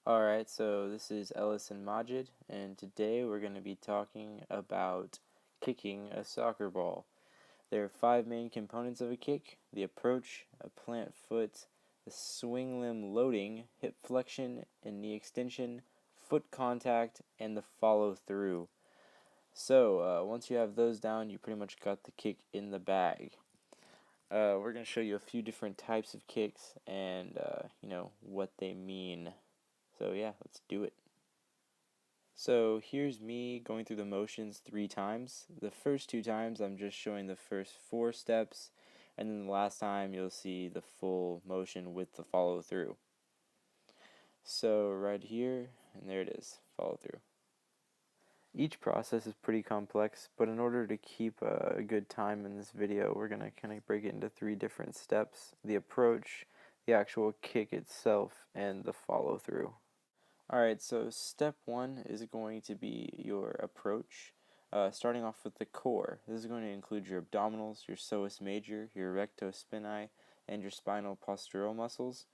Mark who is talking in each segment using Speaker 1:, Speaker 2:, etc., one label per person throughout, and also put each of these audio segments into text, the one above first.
Speaker 1: Alright, so this is Ellis and Majid, and today we're going to be talking about kicking a soccer ball. There are 5 main components of a kick: the approach, a plant foot, the swing limb loading, hip flexion and knee extension, foot contact, and the follow through. So once you have those down, you pretty much got the kick in the bag. We're going to show you a few different types of kicks and what they mean. So yeah, let's do it. So here's me going through the motions 3 times. The first 2 times I'm just showing the first 4 steps, and then the last time you'll see the full motion with the follow through. So right here, and there it is, follow through. Each process is pretty complex, but in order to keep a good time in this video, we're going to kind of break it into 3 different steps: the approach, the actual kick itself, and the follow through. Alright, so step 1 is going to be your approach, starting off with the core. This is going to include your abdominals, your psoas major, your recto spinae, and your spinal postural muscles.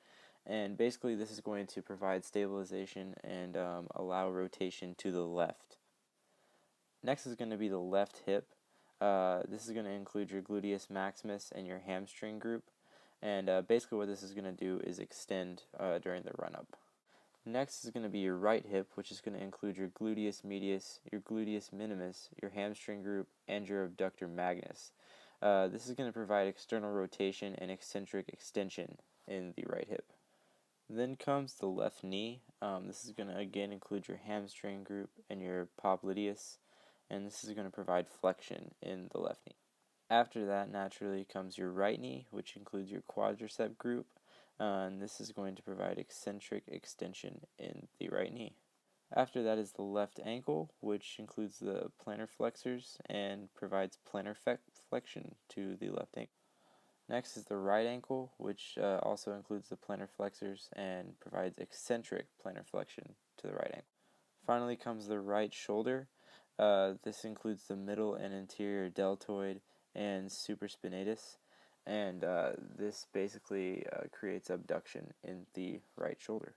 Speaker 1: And basically this is going to provide stabilization and allow rotation to the left. Next is going to be the left hip. This is going to include your gluteus maximus and your hamstring group. And basically what this is going to do is extend during the run-up. Next is going to be your right hip, which is going to include your gluteus medius, your gluteus minimus, your hamstring group, and your abductor magnus. This is going to provide external rotation and eccentric extension in the right hip. Then comes the left knee. This is going to again include your hamstring group and your popliteus, and this is going to provide flexion in the left knee. After that, naturally, comes your right knee, which includes your quadricep group. And this is going to provide eccentric extension in the right knee. After that is the left ankle, which includes the plantar flexors and provides plantar flexion to the left ankle. Next is the right ankle, which also includes the plantar flexors and provides eccentric plantar flexion to the right ankle. Finally comes the right shoulder. This includes the middle and anterior deltoid and supraspinatus. And this basically creates abduction in the right shoulder.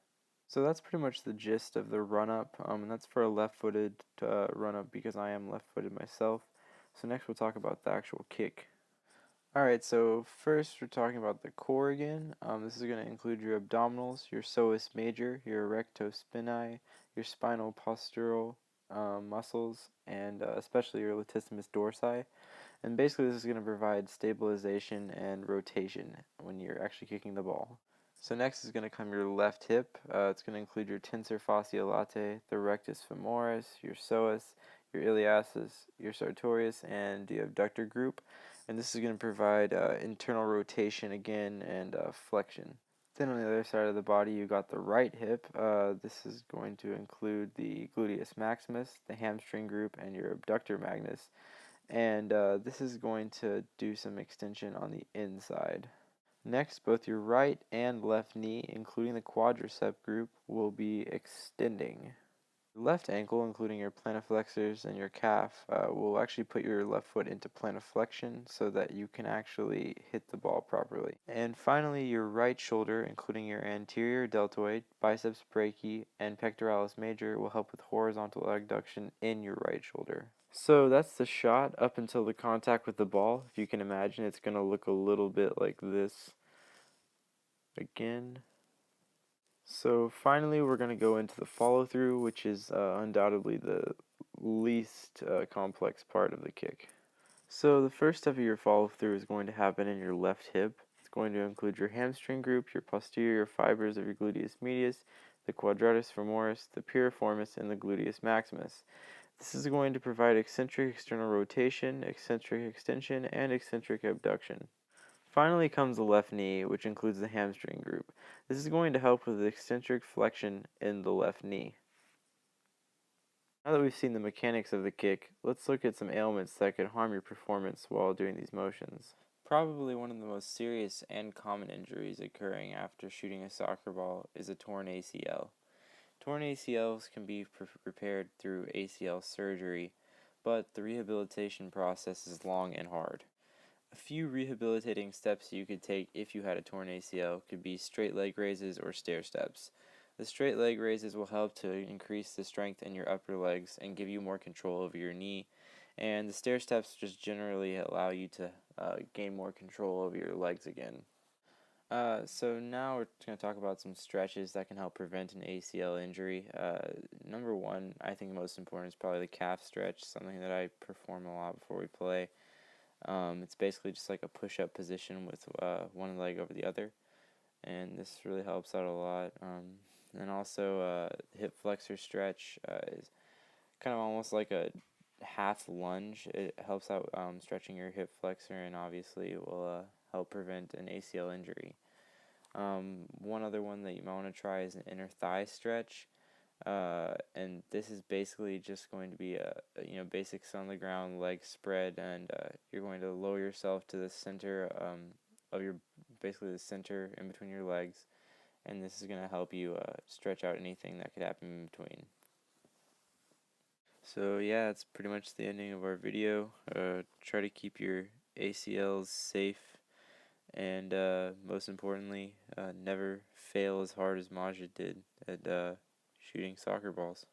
Speaker 1: So that's pretty much the gist of the run-up, and that's for a left-footed run-up because I am left-footed myself. So next we'll talk about the actual kick. Alright, so first we're talking about the core again. This is going to include your abdominals, your psoas major, your recto spinae, your spinal postural muscles, and especially your latissimus dorsi. And basically this is going to provide stabilization and rotation when you're actually kicking the ball. So next is going to come your left hip. It's going to include your tensor fasciae latae, the rectus femoris, your psoas, your iliacis, your sartorius, and the abductor group. And this is going to provide internal rotation again and flexion. Then on the other side of the body you got the right hip. This is going to include the gluteus maximus, the hamstring group, and your abductor magnus. And this is going to do some extension on the inside. Next, both your right and left knee, including the quadricep group, will be extending. Your left ankle, including your plantarflexors and your calf, will actually put your left foot into plantarflexion so that you can actually hit the ball properly. And finally, your right shoulder, including your anterior deltoid, biceps brachii, and pectoralis major, will help with horizontal abduction in your right shoulder. So that's the shot up until the contact with the ball. If you can imagine, it's going to look a little bit like this again. So finally we're going to go into the follow through, which is undoubtedly the least complex part of the kick. So the first step of your follow through is going to happen in your left hip. It's going to include your hamstring group, your posterior fibers of your gluteus medius, the quadratus femoris, the piriformis, and the gluteus maximus. This is going to provide eccentric external rotation, eccentric extension, and eccentric abduction. Finally comes the left knee, which includes the hamstring group. This is going to help with the eccentric flexion in the left knee. Now that we've seen the mechanics of the kick, let's look at some ailments that could harm your performance while doing these motions. Probably one of the most serious and common injuries occurring after shooting a soccer ball is a torn ACL. Torn ACLs can be repaired through ACL surgery, but the rehabilitation process is long and hard. A few rehabilitating steps you could take if you had a torn ACL could be straight leg raises or stair steps. The straight leg raises will help to increase the strength in your upper legs and give you more control over your knee. And the stair steps just generally allow you to gain more control over your legs again. So now we're going to talk about some stretches that can help prevent an ACL injury. Number one, I think the most important is probably the calf stretch, something that I perform a lot before we play. It's basically just like a push-up position with one leg over the other, and this really helps out a lot. And also, hip flexor stretch is kind of almost like a half lunge. It helps out stretching your hip flexor, and obviously it will help prevent an ACL injury. One other one that you might want to try is an inner thigh stretch, and this is basically just going to be a basics on the ground, leg spread, and you're going to lower yourself to the center of your, basically the center in between your legs, and this is going to help you stretch out anything that could happen in between. So yeah, that's pretty much the ending of our video. Try to keep your ACLs safe, and most importantly, never fail as hard as Majid did at shooting soccer balls.